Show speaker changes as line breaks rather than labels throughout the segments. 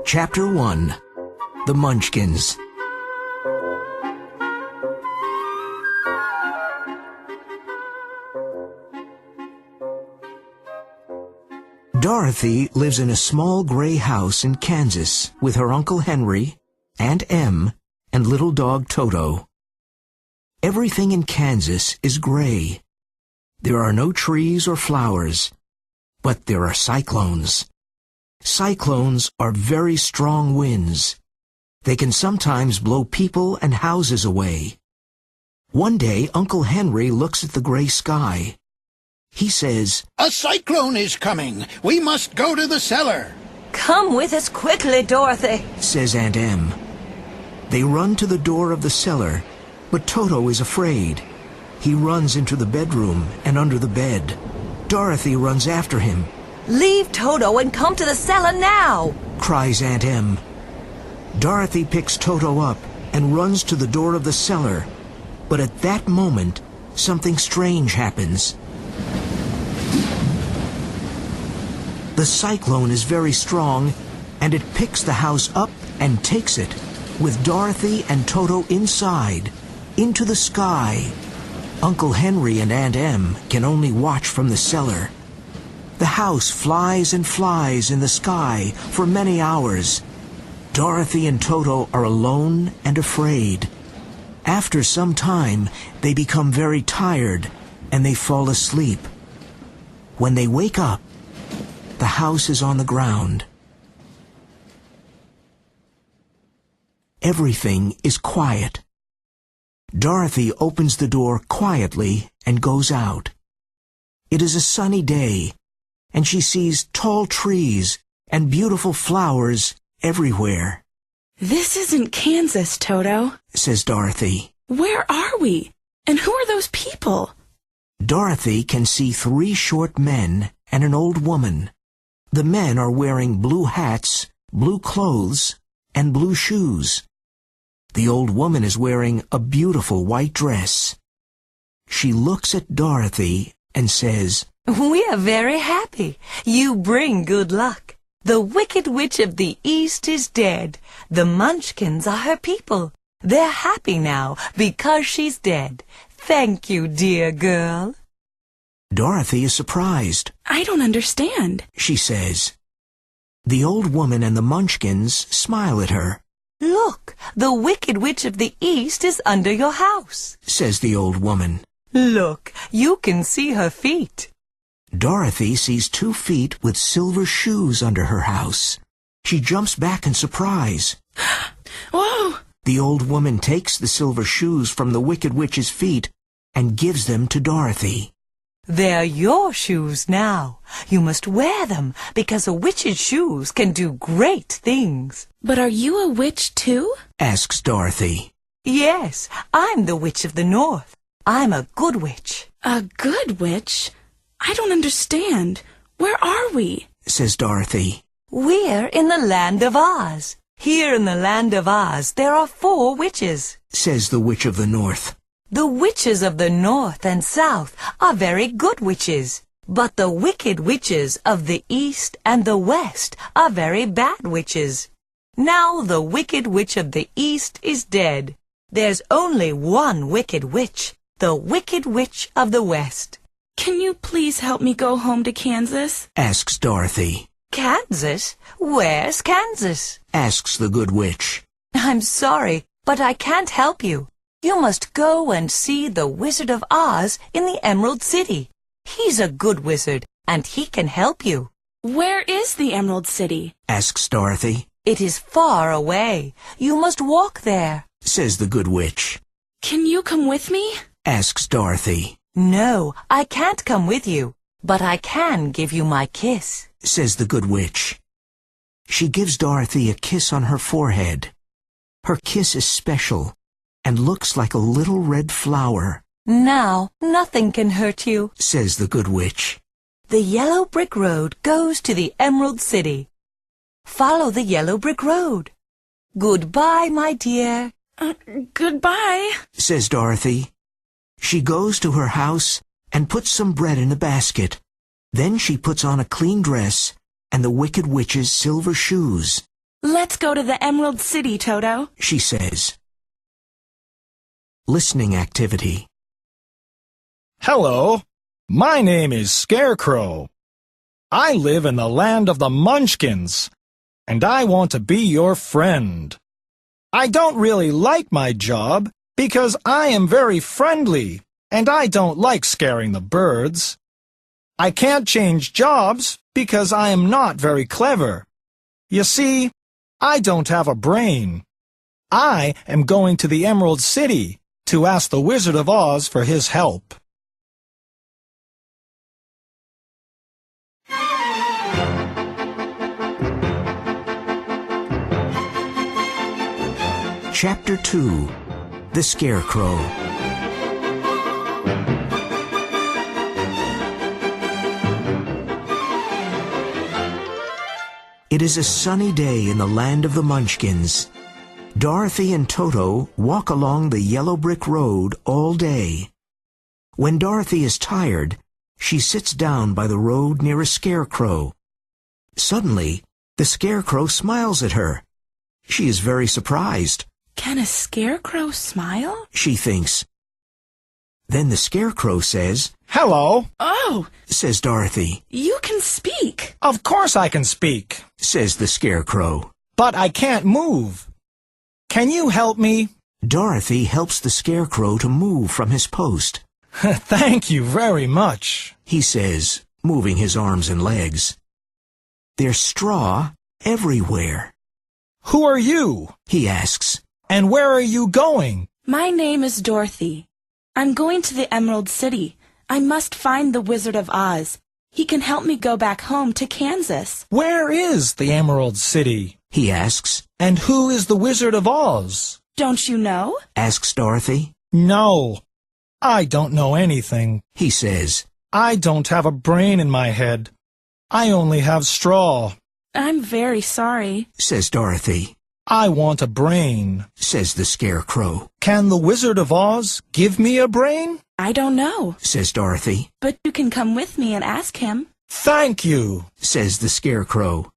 Chapter 1. The Munchkins. Dorothy lives in a small gray house in Kansas with her Uncle Henry, Aunt Em, and little dog Toto. Everything in Kansas is gray. There are no trees or flowers, but there are cyclones. Cyclones are very strong winds. They can sometimes blow people and houses away. One day, Uncle Henry looks at the gray sky. He says,
"A cyclone is coming. We must go to the cellar."
"Come with us quickly, Dorothy,"
says Aunt Em. They run to the door of the cellar, but Toto is afraid. He runs into the bedroom and under the bed. Dorothy runs after him.
"Leave Toto and come to the cellar now,"
cries Aunt Em. Dorothy picks Toto up and runs to the door of the cellar. But at that moment, something strange happens. The cyclone is very strong, and it picks the house up and takes it, with Dorothy and Toto inside, into the sky. Uncle Henry and Aunt Em can only watch from the cellar. The house flies and flies in the sky for many hours. Dorothy and Toto are alone and afraid. After some time, they become very tired, and they fall asleep. When they wake up, the house is on the ground. Everything is quiet. Dorothy opens the door quietly and goes out. It is a sunny day, and she sees tall trees and beautiful flowers everywhere.
"This isn't Kansas, Toto,"
says Dorothy.
"Where are we? And who are those people?"
Dorothy can see 3 short men and an old woman. The men are wearing blue hats, blue clothes, and blue shoes. The old woman is wearing a beautiful white dress. She looks at Dorothy and says,
"We are very happy. You bring good luck. The Wicked Witch of the East is dead. The Munchkins are her people. They're happy now because she's dead. Thank you, dear girl."
Dorothy is surprised.
"I don't understand,"
she says. The old woman and the Munchkins smile at her.
"Look, the Wicked Witch of the East is under your house,"
says the old woman.
"Look, you can see her feet."
Dorothy sees 2 feet with silver shoes under her house. She jumps back in surprise.
"Whoa!"
The old woman takes the silver shoes from the Wicked Witch's feet and gives them to Dorothy.
"They're your shoes now. You must wear them because a witch's shoes can do great things."
"But are you a witch too?"
asks Dorothy.
"Yes, I'm the Witch of the North. I'm a good witch."
"A good witch? I don't understand. Where are we?"
says Dorothy.
"We're in the land of Oz. Here in the land of Oz there are 4 witches,"
says the Witch of the North.
"The witches of the North and South are very good witches, but the wicked witches of the East and the West are very bad witches. Now the Wicked Witch of the East is dead. There's only one wicked witch, the Wicked Witch of the West."
"Can you please help me go home to Kansas?"
asks Dorothy.
"Kansas? Where's Kansas?"
asks the good witch.
"I'm sorry, but I can't help you. You must go and see the Wizard of Oz in the Emerald City. He's a good wizard, and he can help you."
"Where is the Emerald City?"
asks Dorothy.
"It is far away. You must walk there."
says the good witch.
"Can you come with me?"
asks Dorothy.
"No, I can't come with you, but I can give you my kiss,"
says the good witch. She gives Dorothy a kiss on her forehead. Her kiss is special and looks like a little red flower.
"Now nothing can hurt you,"
says the good witch.
"The yellow brick road goes to the Emerald City. Follow the yellow brick road. Goodbye, my dear."
"Goodbye,"
says Dorothy. She goes to her house and puts some bread in a basket. Then she puts on a clean dress and the Wicked Witch's silver shoes.
Let's go to the Emerald City, Toto,
she says. Listening activity.
Hello, my name is Scarecrow. I live in the land of the Munchkins, and I want to be your friend. I don't really like my job because I am very friendly, and I don't like scaring the birds. I can't change jobs because I am not very clever. You see, I don't have a brain. I am going to the Emerald City to ask the Wizard of Oz for his help.
Chapter 2. The Scarecrow. It is a sunny day in the land of the Munchkins. Dorothy and Toto walk along the yellow brick road all day. When Dorothy is tired, she sits down by the road near a scarecrow. Suddenly, the scarecrow smiles at her. She is very surprised.
Can a scarecrow smile?
She thinks. Then the scarecrow says,
Hello,
Oh,
says Dorothy.
you can speak.
of course I can speak,
Says the scarecrow.
but I can't move. Can you help me?
Dorothy helps the scarecrow to move from his post.
Thank you very much.
He says, moving his arms and legs. There's straw everywhere.
Who are you?
He asks.
And where are you going?
My name is Dorothy. I'm going to the Emerald City. I must find the Wizard of Oz. He can help me go back home to Kansas.
Where is the Emerald City?
He asks.
And who is the Wizard of Oz?
Don't you know?
Asks Dorothy.
No, I don't know anything.
He says.
I don't have a brain in my head. I only have straw.
I'm very sorry.
Says Dorothy.
I want a brain.
Says the scarecrow.
Can the Wizard of Oz give me a brain?
I don't know,
Says Dorothy.
but you can come with me and ask him.
Thank you.
Says the scarecrow.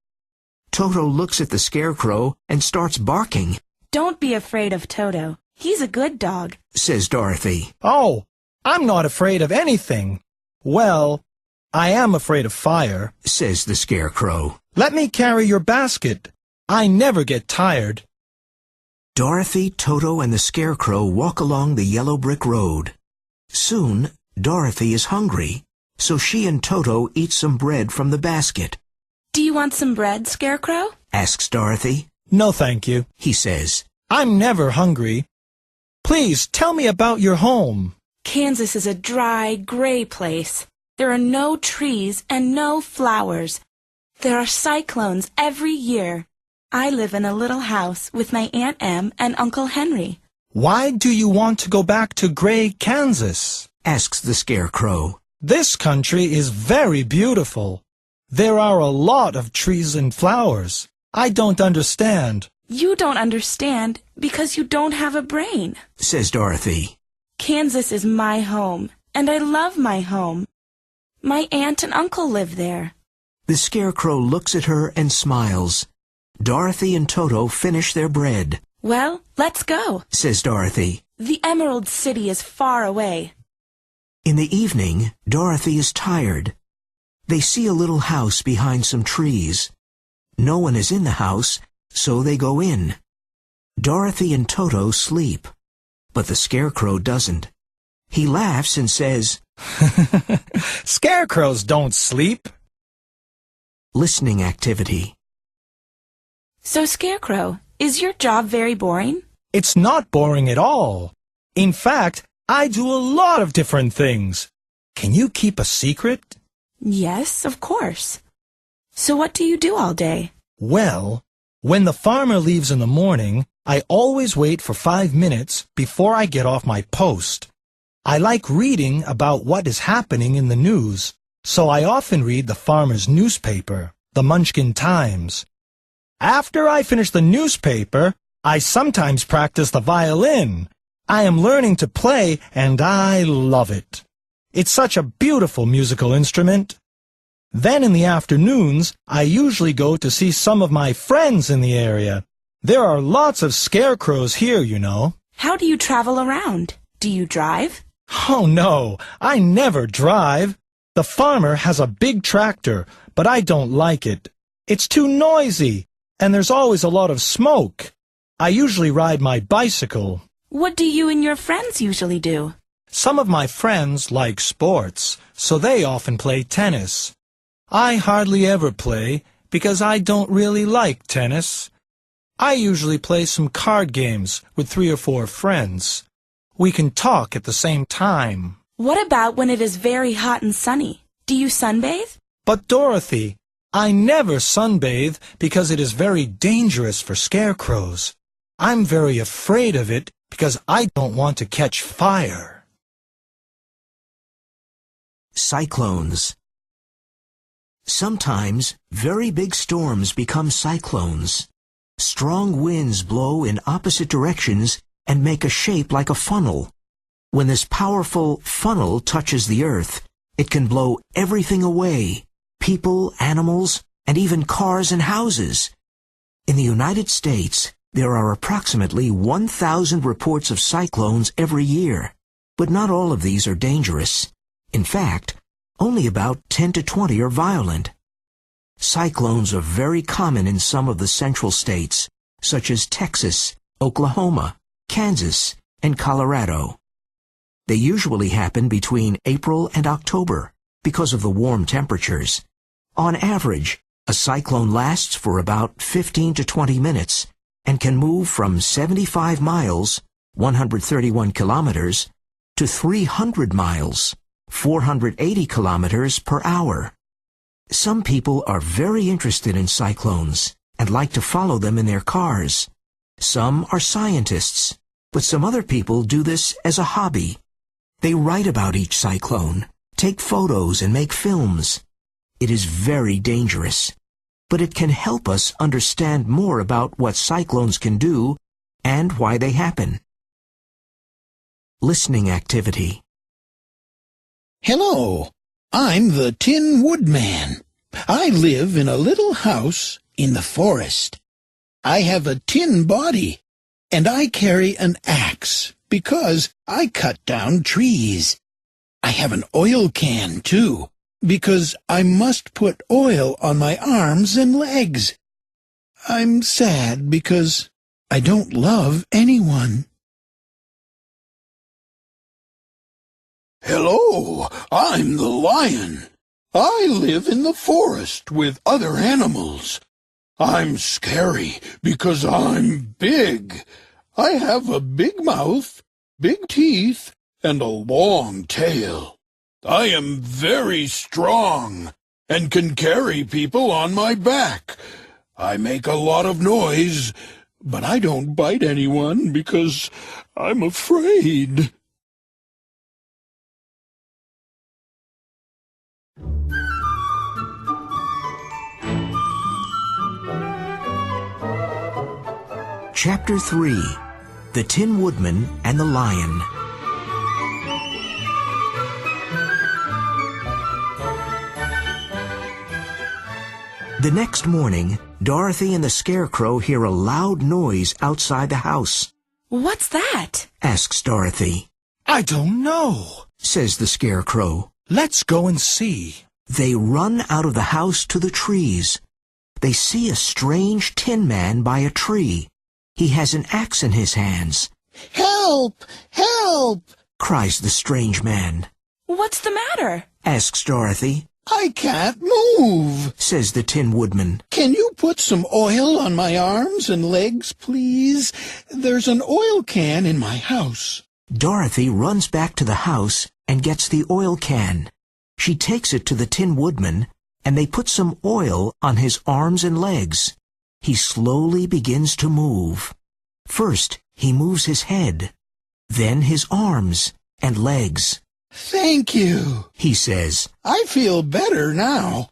Toto looks at the scarecrow and starts barking.
Don't be afraid of Toto. He's a good dog.
Says Dorothy.
Oh, I'm not afraid of anything. Well, I am afraid of fire.
Says the scarecrow.
Let me carry your basket. I never get tired.
Dorothy, Toto, and the scarecrow walk along the yellow brick road. Soon, Dorothy is hungry, so she and Toto eat some bread from the basket.
Do you want some bread, Scarecrow?
Asks Dorothy.
No, thank you.
He says.
I'm never hungry. Please tell me about your home.
Kansas is a dry, gray place. There are no trees and no flowers. There are cyclones every year. I live in a little house with my Aunt Em and Uncle Henry.
Why do you want to go back to Gray, Kansas?
Asks the scarecrow.
This country is very beautiful. There are a lot of trees and flowers. I don't understand.
You don't understand because you don't have a brain.
Says Dorothy.
Kansas is my home, and I love my home. My aunt and uncle live there.
The scarecrow looks at her and smiles. Dorothy and Toto finish their bread.
Well, let's go.
Says Dorothy.
The Emerald City is far away.
In the evening, Dorothy is tired. They see a little house behind some trees. No one is in the house, so they go in. Dorothy and Toto sleep, but the scarecrow doesn't. He laughs and says,
Scarecrows don't sleep.
Listening activity.
So, Scarecrow, is your job very boring?
It's not boring at all. In fact, I do a lot of different things. Can you keep a secret?
Yes, of course. So what do you do all day?
Well, when the farmer leaves in the morning, I always wait for 5 minutes before I get off my post. I like reading about what is happening in the news, so I often read the farmer's newspaper, the Munchkin Times. After I finish the newspaper, I sometimes practice the violin. I am learning to play, and I love it. It's such a beautiful musical instrument. Then in the afternoons, I usually go to see some of my friends in the area. There are lots of scarecrows here, you know.
How do you travel around? Do you drive?
Oh, no, I never drive. The farmer has a big tractor, but I don't like it. It's too noisy, and there's always a lot of smoke. I usually ride my bicycle.
What do you and your friends usually do?
Some of my friends like sports, so they often play tennis. I hardly ever play because I don't really like tennis. I usually play some card games with 3 or 4 friends. We can talk at the same time.
What about when it is very hot and sunny? Do you sunbathe?
But Dorothy, I never sunbathe because it is very dangerous for scarecrows. I'm very afraid of it because I don't want to catch fire.
Cyclones. Sometimes very big storms become cyclones. Strong winds blow in opposite directions and make a shape like a funnel. When this powerful funnel touches the earth, it can blow everything away, people, animals, and even cars and houses. In the United States, there are approximately 1,000 reports of cyclones every year, but not all of these are dangerous. In fact, only about 10 to 20 are violent. Cyclones are very common in some of the central states, such as Texas, Oklahoma, Kansas, and Colorado. They usually happen between April and October because of the warm temperatures. On average, a cyclone lasts for about 15 to 20 minutes and can move from 75 miles, 131 kilometers, to 300 miles, 480 kilometers per hour. Some people are very interested in cyclones and like to follow them in their cars. Some are scientists, but some other people do this as a hobby. They write about each cyclone, take photos, and make films. It is very dangerous, but it can help us understand more about what cyclones can do and why they happen. Listening activity.
Hello, I'm the Tin Woodman. I live in a little house in the forest. I have a tin body, and I carry an axe because I cut down trees. I have an oil can, too, because I must put oil on my arms and legs. I'm sad because I don't love anyone. Hello, I'm the lion. I live in the forest with other animals. I'm scary because I'm big. I have a big mouth, big teeth, and a long tail. I am very strong and can carry people on my back. I make a lot of noise, but I don't bite anyone because I'm afraid.
Chapter 3. The Tin Woodman and the Lion. The next morning, Dorothy and the Scarecrow hear a loud noise outside the house.
What's that?
Asks Dorothy.
I don't know,
Says the Scarecrow.
let's go and see.
They run out of the house to the trees. They see a strange tin man by a tree. He has an axe in his hands.
Help! Help!
Cries the strange man.
What's the matter?
Asks Dorothy.
I can't move.
Says the Tin Woodman.
Can you put some oil on my arms and legs, please? There's an oil can in my house.
Dorothy runs back to the house and gets the oil can. She takes it to the Tin Woodman, and they put some oil on his arms and legs. He slowly begins to move. First, he moves his head, then his arms and legs.
Thank you,
He says.
I feel better now.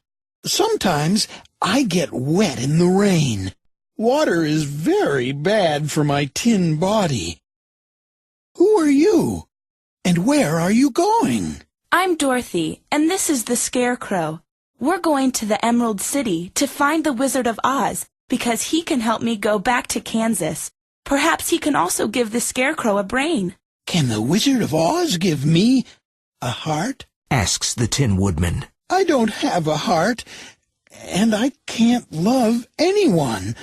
Sometimes I get wet in the rain. Water is very bad for my tin body. Who are you? And where are you going?
I'm Dorothy, and this is the Scarecrow. We're going to the Emerald City to find the Wizard of Oz because he can help me go back to Kansas. Perhaps he can also give the Scarecrow a brain.
Can the Wizard of Oz give me a heart?
Asks the Tin Woodman.
I don't have a heart, and I can't love anyone.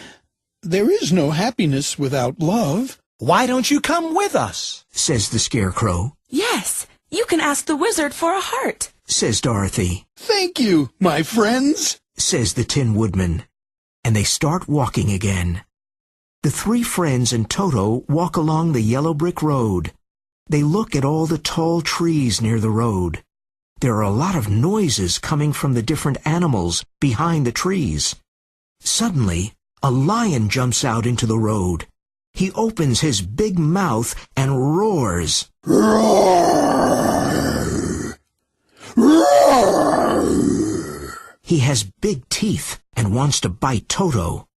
There is no happiness without love.
Why don't you come with us?
Says the Scarecrow.
Yes, you can ask the wizard for a heart.
Says Dorothy.
Thank you, my friends,
says the Tin Woodman. And they start walking again. The three friends and Toto walk along the yellow brick road. They look at all the tall trees near the road. There are a lot of noises coming from the different animals behind the trees. Suddenly, a lion jumps out into the road. He opens his big mouth and roars.
Roar! Roar!
He has big teeth and wants to bite Toto.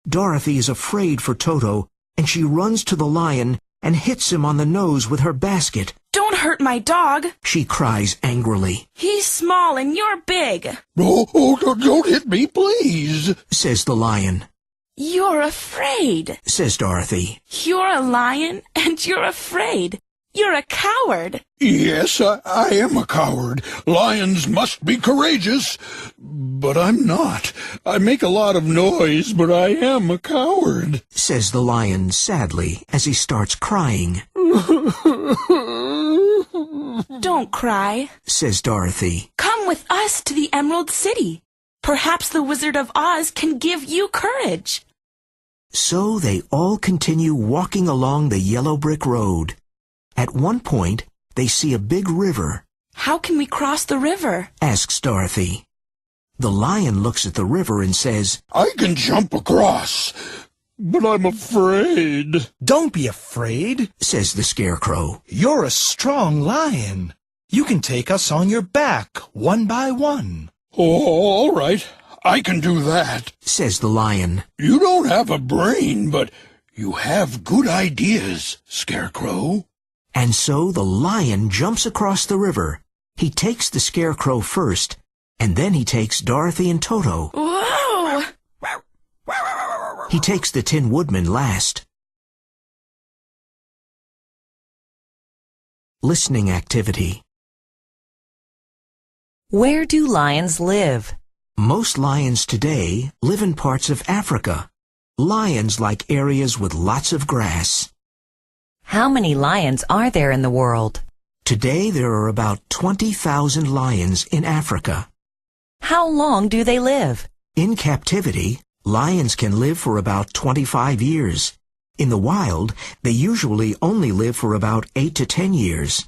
Dorothy is afraid for Toto, and she runs to the lion and hits him on the nose with her basket.
Don't hurt my dog,
she cries angrily.
He's small and you're big.
Oh, don't hit me, please,
says the lion.
You're afraid,
says Dorothy.
You're a lion and you're afraid. You're a coward.
Yes, I am a coward. Lions must be courageous. But I'm not. I make a lot of noise, but I am a coward,
says the lion sadly as he starts crying.
Don't cry,
says Dorothy.
Come with us to the Emerald City. Perhaps the Wizard of Oz can give you courage.
So they all continue walking along the yellow brick road. At one point, they see a big river.
How can we cross the river?
Asks Dorothy. The lion looks at the river and says,
I can jump across, but I'm afraid.
Don't be afraid,
says the Scarecrow.
You're a strong lion. You can take us on your back, one by one.
Oh, all right. I can do that,
says the lion.
You don't have a brain, but you have good ideas, Scarecrow.
And so the lion jumps across the river. He takes the Scarecrow first, and then he takes Dorothy and Toto.
Whoa!
He takes the Tin Woodman last. Listening activity.
Where do lions live?
Most lions today live in parts of Africa. Lions like areas with lots of grass.
How many lions are there in the world?
Today there are about 20,000 lions in Africa.
How long do they live?
In captivity, lions can live for about 25 years. In the wild, they usually only live for about 8 to 10 years.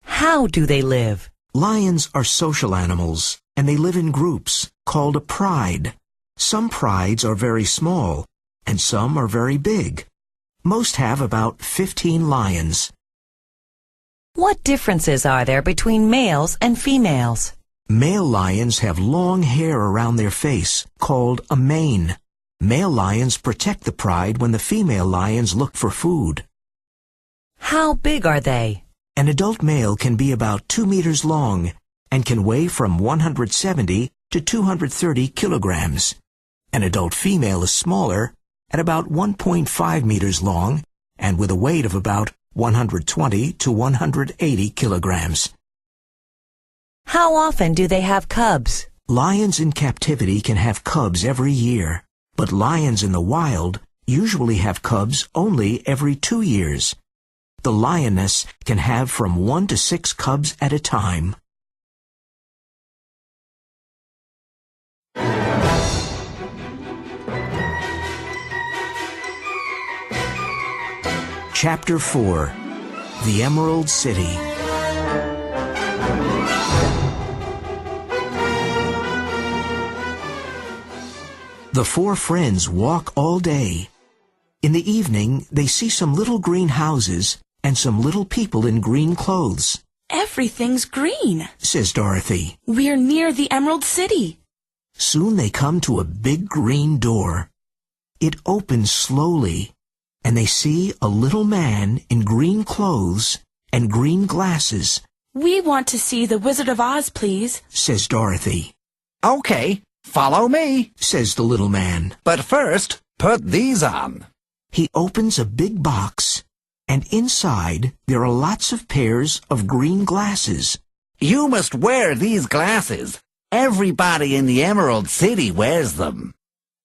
How do they live?
Lions are social animals, and they live in groups, called a pride. Some prides are very small, and some are very big. Most have about 15 lions.
What differences are there between males and females?
Male lions have long hair around their face, called a mane. Male lions protect the pride when the female lions look for food.
How big are they?
An adult male can be about 2 meters long and can weigh from 170 to 230 kilograms. An adult female is smaller, at about 1.5 meters long, and with a weight of about 120 to 180 kilograms.
How often do they have cubs?
Lions in captivity can have cubs every year, but lions in the wild usually have cubs only every 2 years. The lioness can have from 1 to 6 cubs at a time. Chapter 4. The Emerald City. The four friends walk all day. In the evening, they see some little green houses and some little people in green clothes.
Everything's green,
says Dorothy.
We're near the Emerald City.
Soon they come to a big green door. It opens slowly, and they see a little man in green clothes and green glasses.
We want to see the Wizard of Oz, please,
says Dorothy.
Okay, follow me,
says the little man.
but first, put these on.
He opens a big box, and inside there are lots of pairs of green glasses.
You must wear these glasses. Everybody in the Emerald City wears them.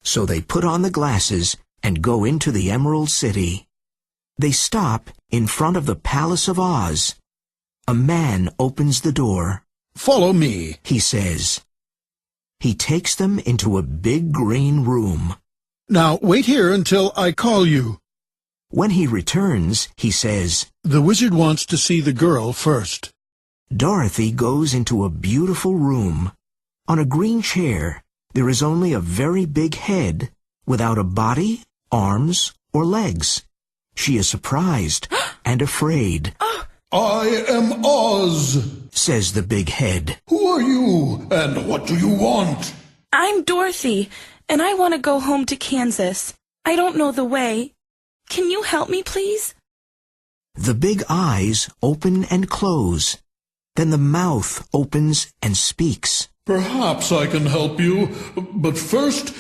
So they put on the glasses and go into the Emerald City. They stop in front of the Palace of Oz. A man opens the door.
Follow me,
He says. He takes them into a big green room.
Now wait here until I call you.
When he returns, he says,
The wizard wants to see the girl first.
Dorothy goes into a beautiful room. On a green chair, there is only a very big head, without a body, arms, or legs. She is surprised and afraid.
I am Oz,
Says the big head.
Who are you, and what do you want?
I'm Dorothy, and I want to go home to Kansas. I don't know the way. Can you help me, please?
The big eyes open and close. Then the mouth opens and speaks.
Perhaps I can help you, but first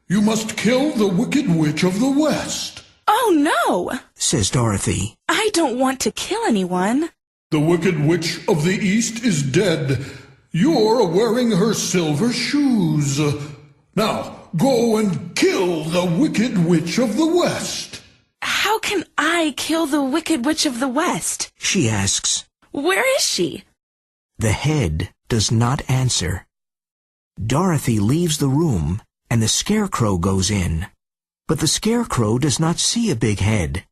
you must kill the Wicked Witch of the West.
Oh, no!
Says Dorothy.
I don't want to kill anyone.
The Wicked Witch of the East is dead. You're wearing her silver shoes. Now, go and kill the Wicked Witch of the West.
How can I kill the Wicked Witch of the West?
She asks.
Where is she?
The head does not answer. Dorothy leaves the room, and the Scarecrow goes in. But the Scarecrow does not see a big head.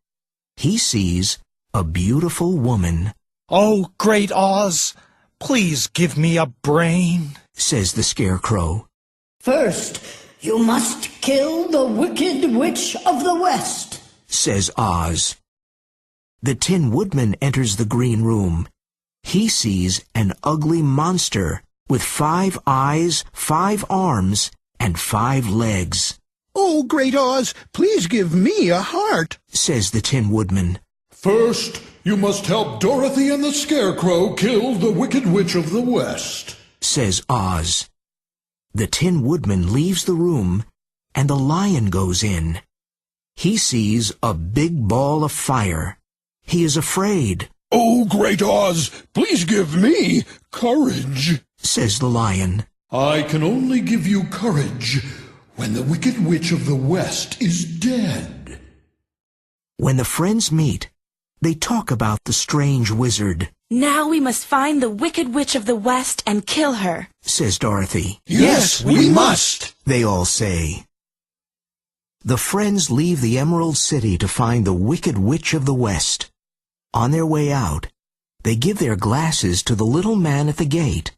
He sees a beautiful woman.
Oh, great Oz, please give me a brain,
Says the Scarecrow.
First, you must kill the Wicked Witch of the West,
Says Oz. The Tin Woodman enters the green room. He sees an ugly monster with 5 eyes, 5 arms, and 5 legs.
Oh, Great Oz, please give me a heart,
Says the Tin Woodman.
First, you must help Dorothy and the Scarecrow kill the Wicked Witch of the West.
Says Oz. The Tin Woodman leaves the room, and the lion goes in. He sees a big ball of fire. He is afraid.
Oh, Great Oz, please give me courage,
Says the lion.
I can only give you courage when the Wicked Witch of the West is dead.
When the friends meet, they talk about the strange wizard.
Now we must find the Wicked Witch of the West and kill her.
Says Dorothy.
Yes, we must,
They all say. The friends leave the Emerald City to find the Wicked Witch of the West. On their way out, they give their glasses to the little man at the gate.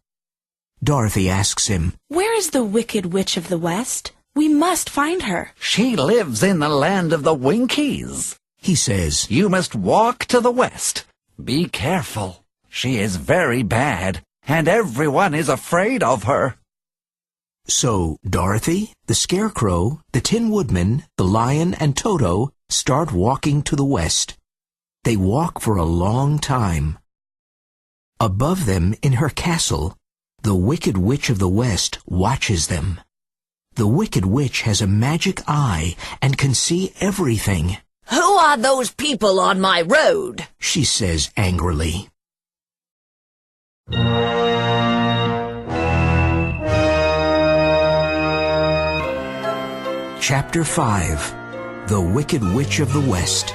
Dorothy asks him,
Where is the Wicked Witch of the West? We must find her.
She lives in the land of the Winkies.
He says.
You must walk to the west. Be careful. She is very bad, and everyone is afraid of her.
So Dorothy, the Scarecrow, the Tin Woodman, the Lion, and Toto start walking to the west. They walk for a long time. Above them in her castle, the Wicked Witch of the West watches them. The Wicked Witch has a magic eye and can see everything.
Who are those people on my road?
She says angrily. Chapter 5. The Wicked Witch of the West.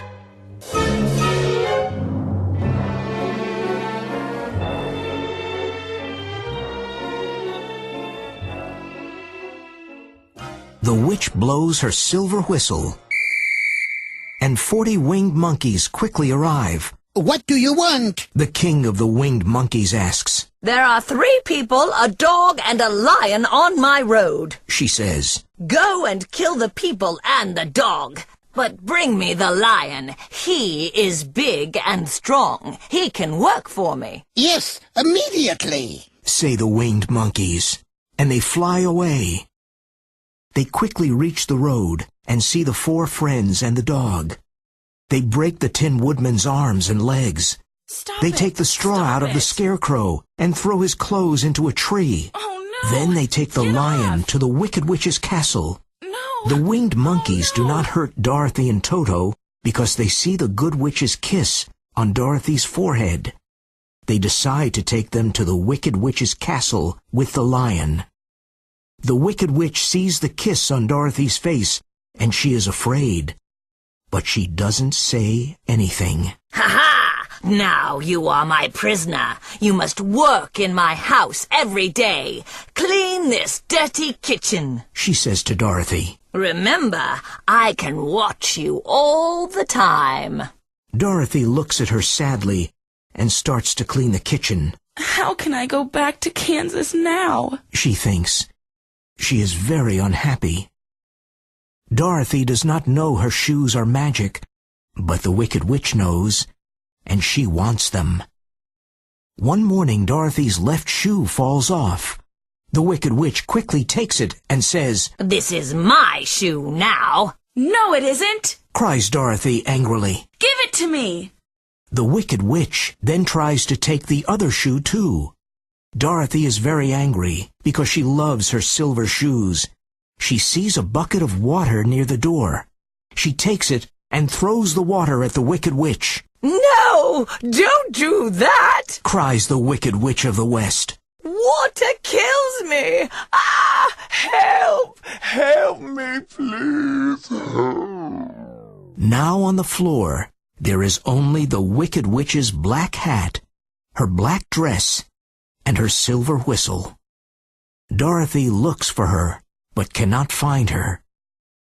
The witch blows her silver whistle, and 40 winged monkeys quickly arrive.
What do you want?
The king of the winged monkeys asks.
There are 3 people, a dog, and a lion on my road.
She says.
Go and kill the people and the dog. But bring me the lion. He is big and strong. He can work for me.
Yes, immediately,
Say the winged monkeys, and they fly away. They quickly reach the road and see the 4 friends and the dog. They break the Tin Woodman's arms and legs.
Stop
They
it.
take the straw
Stop
out of the
it.
Scarecrow and throw his clothes into a tree.
Oh,
Then they take the lion to the Wicked Witch's castle.
No!
The winged monkeys do not hurt Dorothy and Toto because they see the good witch's kiss on Dorothy's forehead. They decide to take them to the Wicked Witch's castle with the lion. The Wicked Witch sees the kiss on Dorothy's face, and she is afraid. But she doesn't say anything.
Ha-ha! Now you are my prisoner. You must work in my house every day. Clean this dirty kitchen,
she says to Dorothy.
Remember, I can watch you all the time.
Dorothy looks at her sadly and starts to clean the kitchen.
How can I go back to Kansas now?
She thinks. She is very unhappy. Dorothy does not know her shoes are magic, but the Wicked Witch knows, and she wants them. One morning, Dorothy's left shoe falls off. The Wicked Witch quickly takes it and says,
This is my shoe now.
No, it isn't,
cries Dorothy angrily.
Give it to me.
The Wicked Witch then tries to take the other shoe too. Dorothy is very angry because she loves her silver shoes. She sees a bucket of water near the door. She takes it and throws the water at the Wicked Witch.
No, don't do that,
cries the Wicked Witch of the West.
Water kills me. Ah, help.
Help me, please.
Now on the floor, there is only the Wicked Witch's black hat, her black dress, and her silver whistle. Dorothy looks for her, but cannot find her.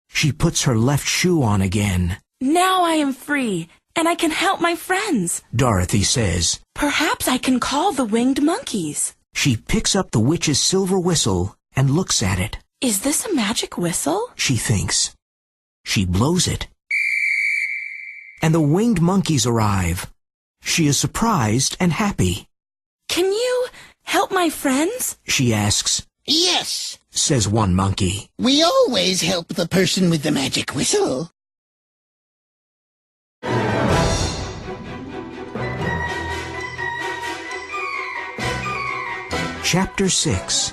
She puts her left shoe on again.
Now I am free, and I can help my friends,
Dorothy says.
Perhaps I can call the winged monkeys.
She picks up the witch's silver whistle and looks at it.
Is this a magic whistle?
She thinks. She blows it. And the winged monkeys arrive. She is surprised and happy.
Can you help my friends?
She asks.
Yes,
says one monkey.
we always help the person with the magic whistle.
Chapter 6.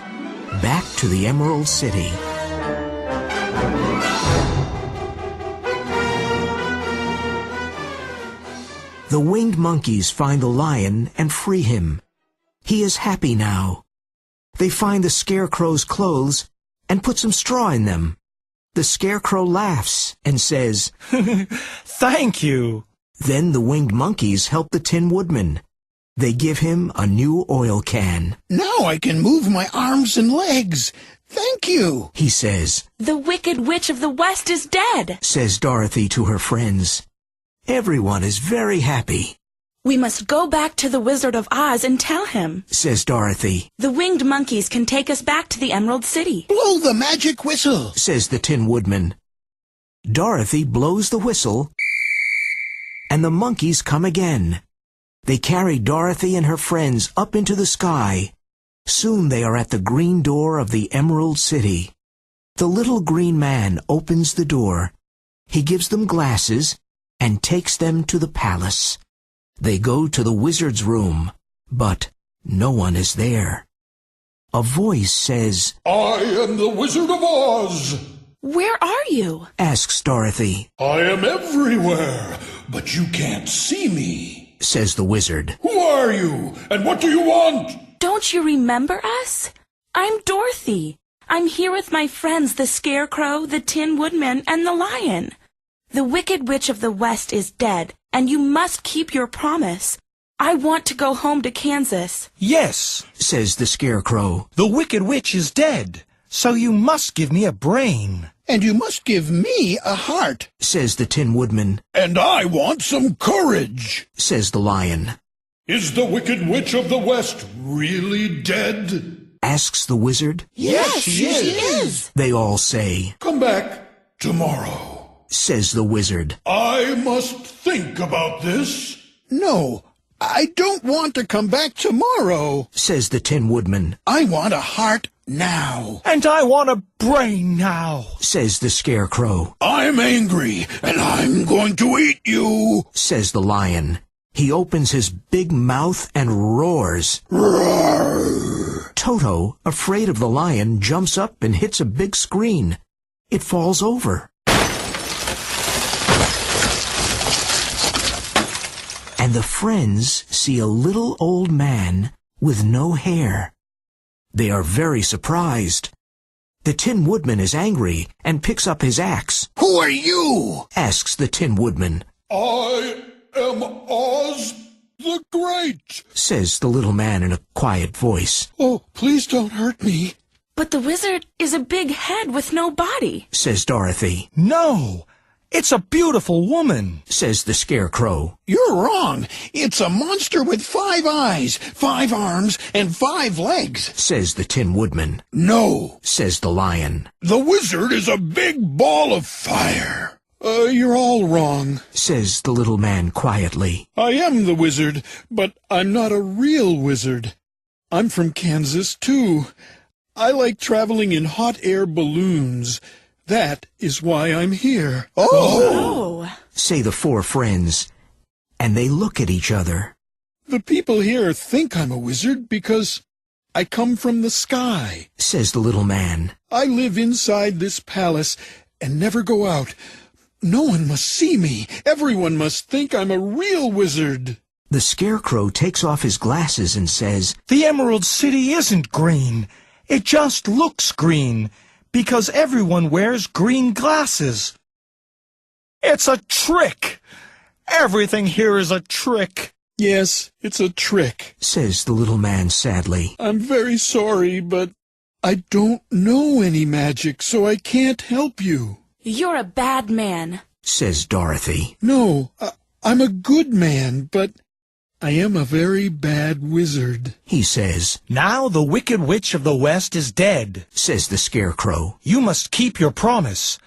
Back to the Emerald City. The winged monkeys find the lion and free him. He is happy now. They find the Scarecrow's clothes and put some straw in them. The Scarecrow laughs and says,
Thank you.
Then the winged monkeys help the Tin Woodman. They give him a new oil can.
Now I can move my arms and legs. Thank you,
he says.
The Wicked Witch of the West is dead,
says Dorothy to her friends. Everyone is very happy,
We must go back to the Wizard of Oz and tell him.
says Dorothy,
The winged monkeys can take us back to the Emerald City.
blow the magic whistle.
says the Tin Woodman. Dorothy blows the whistle, and the monkeys come again. They carry Dorothy and her friends up into the sky. Soon they are at the green door of the Emerald City. The little green man opens the door. He gives them glasses and takes them to the palace. They go to the wizard's room, but no one is there. A voice says,
I am the Wizard of Oz.
Where are you?
asks Dorothy,
I am everywhere, but you can't see me.
says the wizard.
Who are you, and what do you want?
Don't you remember us? I'm Dorothy. I'm here with my friends, the Scarecrow, the Tin Woodman, and the Lion. The Wicked Witch of the West is dead, and you must keep your promise. I want to go home to Kansas.
Yes,
says the Scarecrow.
the Wicked Witch is dead, so you must give me a brain.
And you must give me a heart.
Says the Tin Woodman.
And I want some courage.
Says the Lion.
Is the Wicked Witch of the West really dead?
Asks the wizard.
Yes, she
is.
They all say.
Come back tomorrow.
Says the wizard.
I must think about this. No, I don't want to come back tomorrow.
Says the Tin Woodman.
I want a heart now.
And I want a brain now.
Says the Scarecrow.
I'm angry, and I'm going to eat you.
Says the Lion. He opens his big mouth and roars.
Roar.
Toto, afraid of the lion, jumps up and hits a big screen. It falls over. And the friends see a little old man with no hair. They are very surprised. The Tin Woodman is angry and picks up his axe.
Who are you?
Asks the Tin Woodman.
I am Oz the Great,
says the little man in a quiet voice.
Oh, please don't hurt me.
But the wizard is a big head with no body,
says Dorothy.
No, it's a beautiful woman,
says the Scarecrow.
You're wrong. It's a monster with 5 eyes, 5 arms, and 5 legs,
says the Tin Woodman.
No,
says the lion.
The wizard is a big ball of fire. You're all wrong,
says the little man quietly.
I am the wizard, but I'm not a real wizard. I'm from Kansas, too. I like traveling in hot air balloons. That is why I'm here.
Oh!
Say the 4 friends, and they look at each other.
The people here think I'm a wizard because I come from the sky,
says the little man.
I live inside this palace and never go out. No one must see me. Everyone must think I'm a real wizard.
The Scarecrow takes off his glasses and says,
The Emerald City isn't green. It just looks green, because everyone wears green glasses. It's a trick. Everything here is a trick.
Yes, it's a trick,
says the little man sadly.
I'm very sorry, but I don't know any magic, so I can't help you.
You're a bad man,
says Dorothy.
No, I'm a good man, but I am a very bad wizard,
he says.
Now the Wicked Witch of the West is dead,
says the Scarecrow.
You must keep your promise.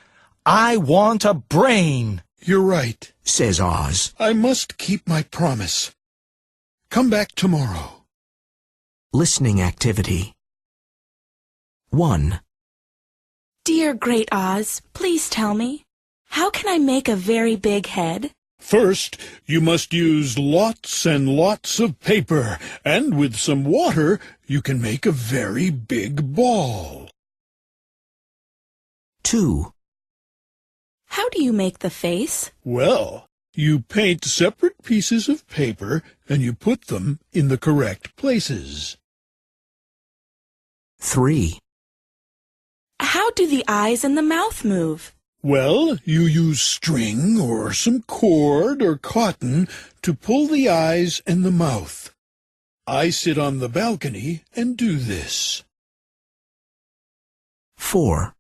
I want a brain.
You're right,
says Oz.
I must keep my promise. Come back tomorrow.
Listening activity. 1.
Dear Great Oz, please tell me, how can I make a very big head?
First, you must use lots and lots of paper, and with some water, you can make a very big ball.
2.
How do you make the face?
Well, you paint separate pieces of paper, and you put them in the correct places.
3.
How do the eyes and the mouth move?
Well, you use string or some cord or cotton to pull the eyes and the mouth. I sit on the balcony and do this.
4.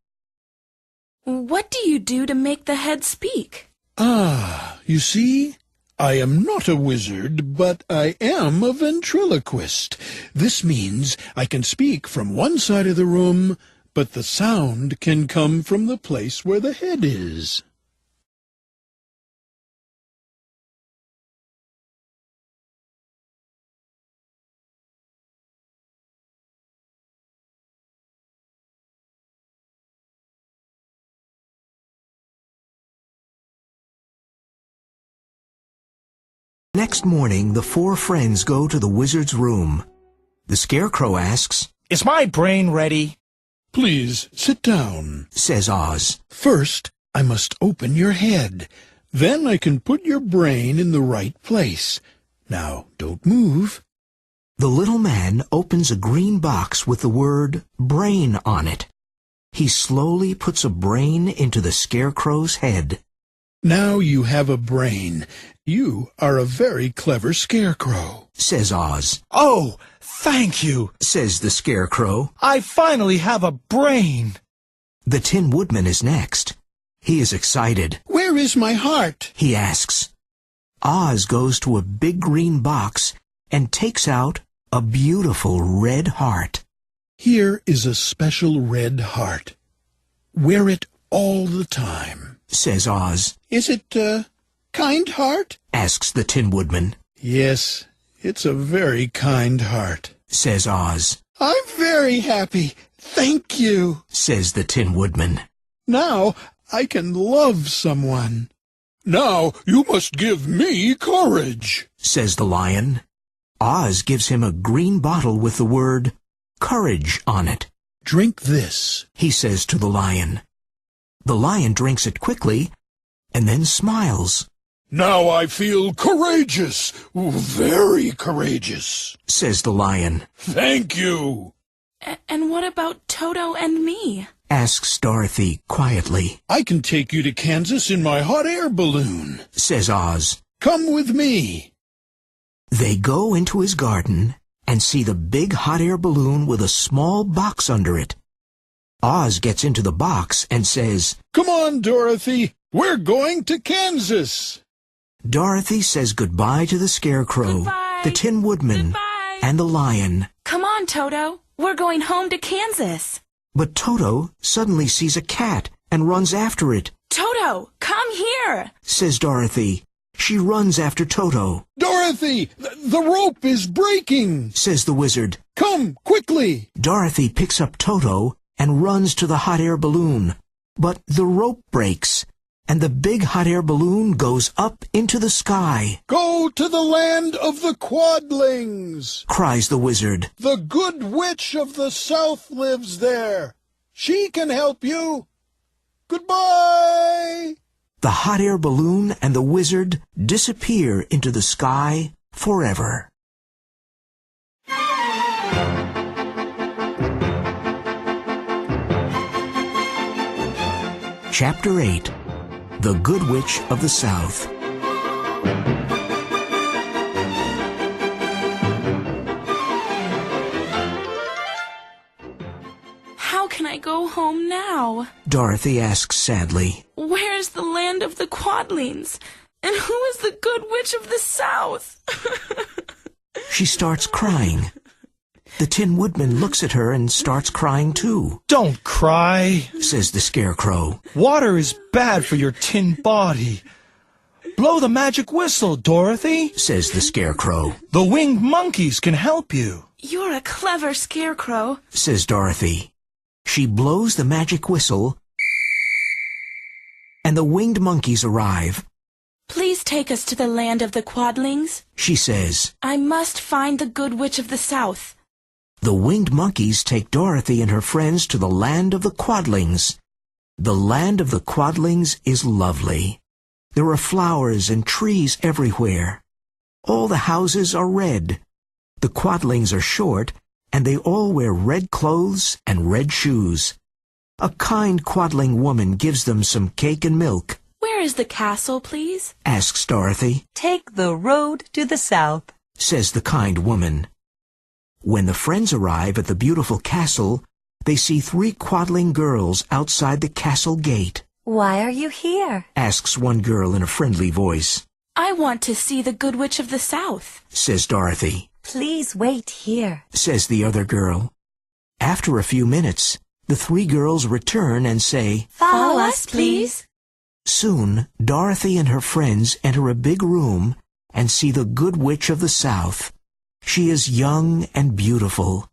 What do you do to make the head speak?
Ah, you see, I am not a wizard, but I am a ventriloquist. This means I can speak from one side of the room, but the sound can come from the place where the head is.
Next morning, the 4 friends go to the wizard's room. The Scarecrow asks,
Is my brain ready?
Please sit down,
says Oz.
First, I must open your head. Then I can put your brain in the right place. Now, don't move.
The little man opens a green box with the word brain on it. He slowly puts a brain into the Scarecrow's head.
Now you have a brain. You are a very clever Scarecrow,
says Oz.
Oh, thank you,
says the Scarecrow.
I finally have a brain.
The Tin Woodman is next. He is excited.
Where is my heart?
He asks. Oz goes to a big green box and takes out a beautiful red heart.
Here is a special red heart. Wear it all the time,
says Oz.
Is it a kind heart?
Asks the Tin Woodman.
Yes, it's a very kind heart,
says Oz.
I'm very happy. Thank you,
says the Tin Woodman.
Now I can love someone. Now you must give me courage,
says the lion. Oz gives him a green bottle with the word courage on it.
Drink this,
He says to the lion. The lion drinks it quickly and then smiles.
Now I feel courageous, very courageous,
Says the lion.
Thank you.
And what about Toto and me?
Asks Dorothy quietly.
I can take you to Kansas in my hot air balloon.
Says Oz.
Come with me.
They go into his garden and see the big hot air balloon with a small box under it. Oz gets into the box and says,
Come on, Dorothy. We're going to Kansas.
Dorothy says goodbye to the Scarecrow,
Goodbye.
the Tin Woodman,
Goodbye.
and the lion.
Come on, Toto. We're going home to Kansas.
But Toto suddenly sees a cat and runs after it.
Toto, come here.
Says Dorothy. She runs after Toto.
Dorothy, the rope is breaking.
Says the wizard.
Come, quickly.
Dorothy picks up Toto and runs to the hot air balloon. But the rope breaks, and the big hot air balloon goes up into the sky.
Go to the land of the Quadlings,
Cries the wizard.
The good witch of the south lives there. She can help you. Goodbye.
The hot air balloon and the wizard disappear into the sky forever. Chapter 8. The Good Witch of the South.
How can I go home now?
Dorothy asks sadly.
Where's the land of the Quadlings? And who is the good witch of the South?
She starts crying. The Tin Woodman looks at her and starts crying too.
Don't cry,
Says the Scarecrow.
Water is bad for your tin body. Blow the magic whistle, Dorothy.
Says the Scarecrow.
The winged monkeys can help you.
You're a clever Scarecrow.
Says Dorothy. She blows the magic whistle, and the winged monkeys arrive.
Please take us to the land of the Quadlings.
She says.
I must find the good witch of the South.
The winged monkeys take Dorothy and her friends to the land of the Quadlings. The land of the Quadlings is lovely. There are flowers and trees everywhere. All the houses are red. The Quadlings are short, and they all wear red clothes and red shoes. A kind Quadling woman gives them some cake and milk.
Where is the castle, please?
Asks Dorothy.
Take the road to the south.
Says the kind woman. When the friends arrive at the beautiful castle, they see 3 Quadling girls outside the castle gate.
Why are you here?
Asks one girl in a friendly voice.
I want to see the good witch of the South.
Says Dorothy.
Please wait here.
Says the other girl. After a few minutes, the 3 girls return and say,
Follow us, please.
Soon, Dorothy and her friends enter a big room and see the Good Witch of the South. She is young and beautiful.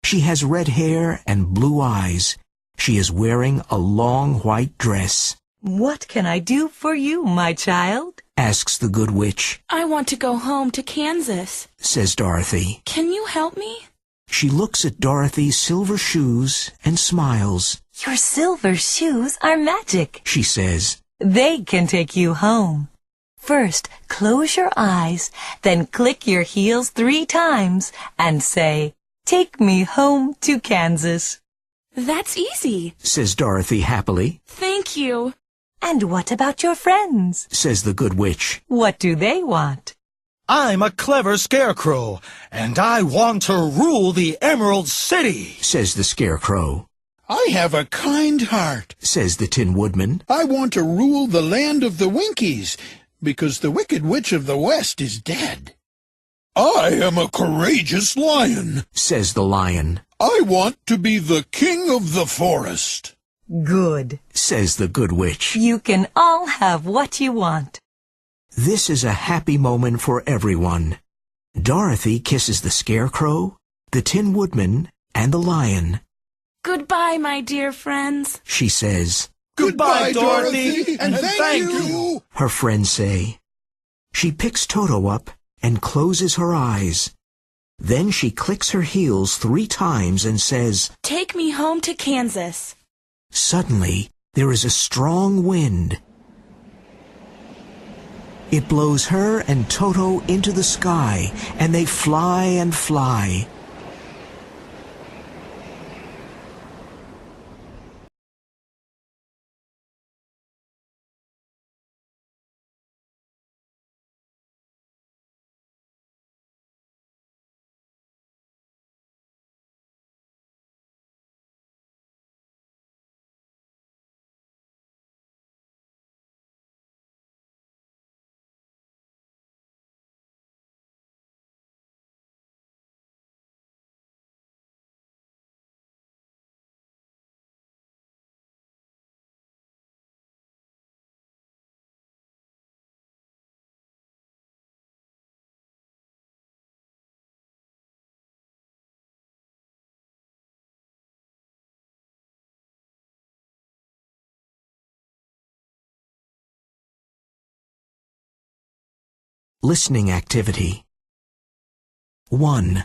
She has red hair and blue eyes. She is wearing a long white dress.
What can I do for you, my child?
Asks the Good Witch.
I want to go home to Kansas.
Says Dorothy.
Can you help me?
She looks at Dorothy's silver shoes and smiles.
Your silver shoes are magic.
She says.
They can take you home. First, close your eyes, then click your heels 3 times and say, Take me home to Kansas.
That's easy.
Says Dorothy happily.
Thank you.
And what about your friends?
Says the Good Witch.
What do they want?
I'm a clever Scarecrow, and I want to rule the Emerald City.
Says the Scarecrow.
I have a kind heart.
Says the Tin Woodman.
I want to rule the land of the Winkies, because the Wicked Witch of the West is dead. I am a courageous lion.
Says the Lion.
I want to be the king of the forest.
Good.
Says the Good Witch.
You can all have what you want.
This is a happy moment for everyone. Dorothy kisses the Scarecrow, the Tin Woodman, and the Lion.
Goodbye, my dear friends.
She says.
Goodbye, Dorothy, and thank you.
Her friends say. She picks Toto up and closes her eyes. Then she clicks her heels 3 times and says,
"Take me home to Kansas."
Suddenly, there is a strong wind. It blows her and Toto into the sky, and they fly and fly. Listening activity. 1.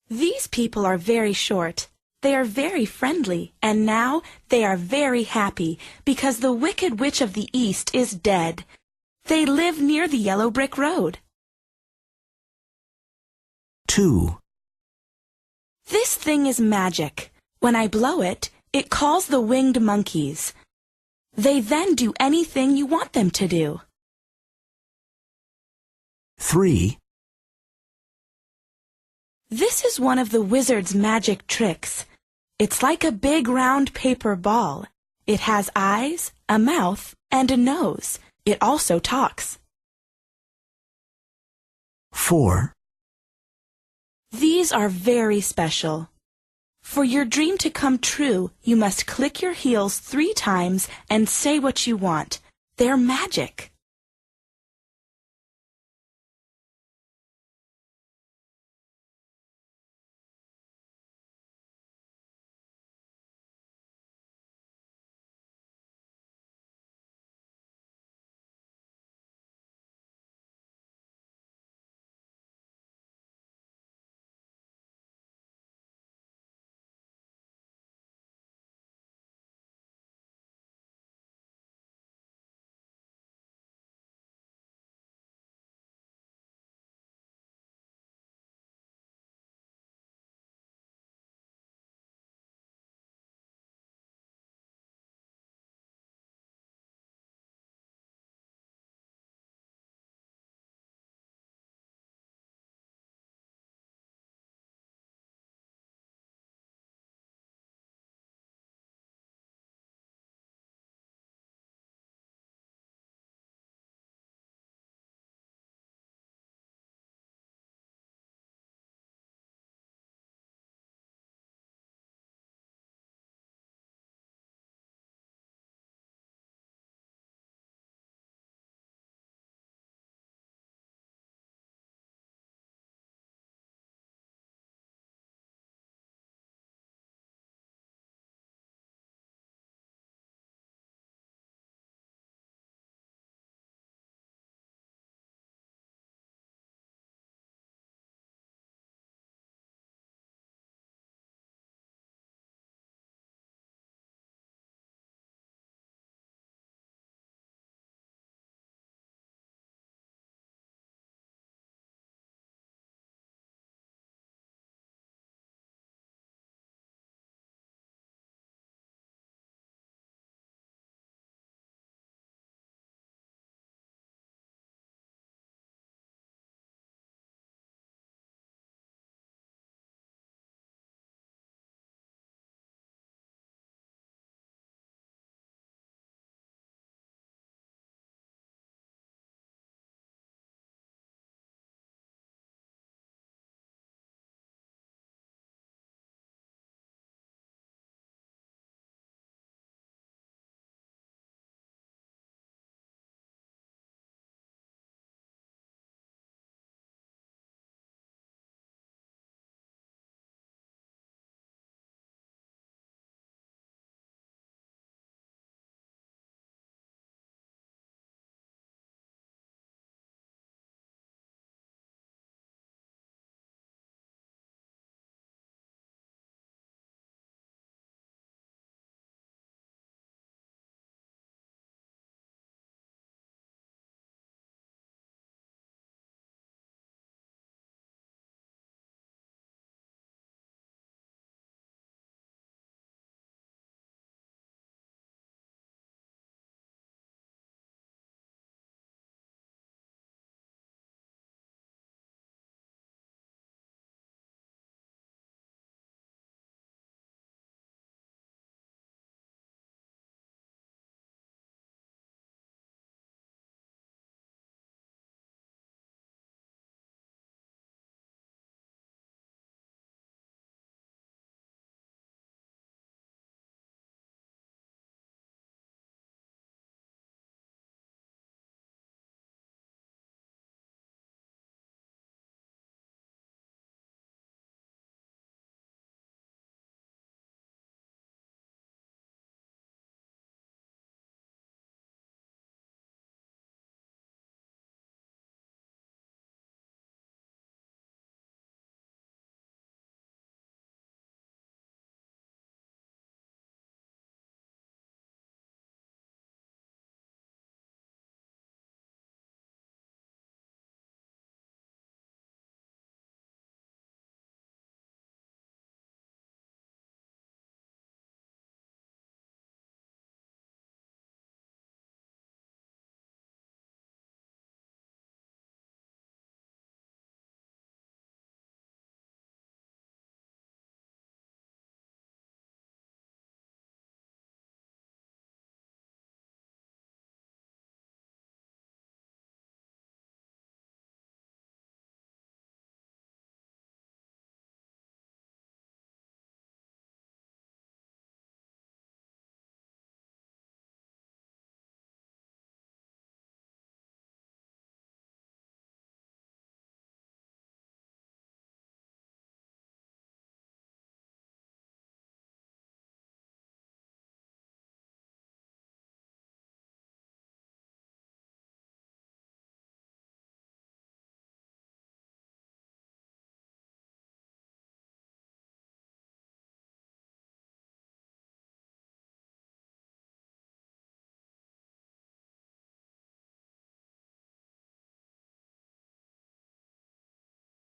These people are very short. They are very friendly, and now they are very happy because the Wicked Witch of the East is dead. They live near the yellow brick road.
2.
This thing is magic. When I blow it, it calls the winged monkeys. They then do anything you want them to do.
3.
This is one of the wizard's magic tricks. It's like a big round paper ball. It has eyes, a mouth, and a nose. It also talks.
4.
These are very special. For your dream to come true, you must click your heels 3 times and say what you want. They're magic.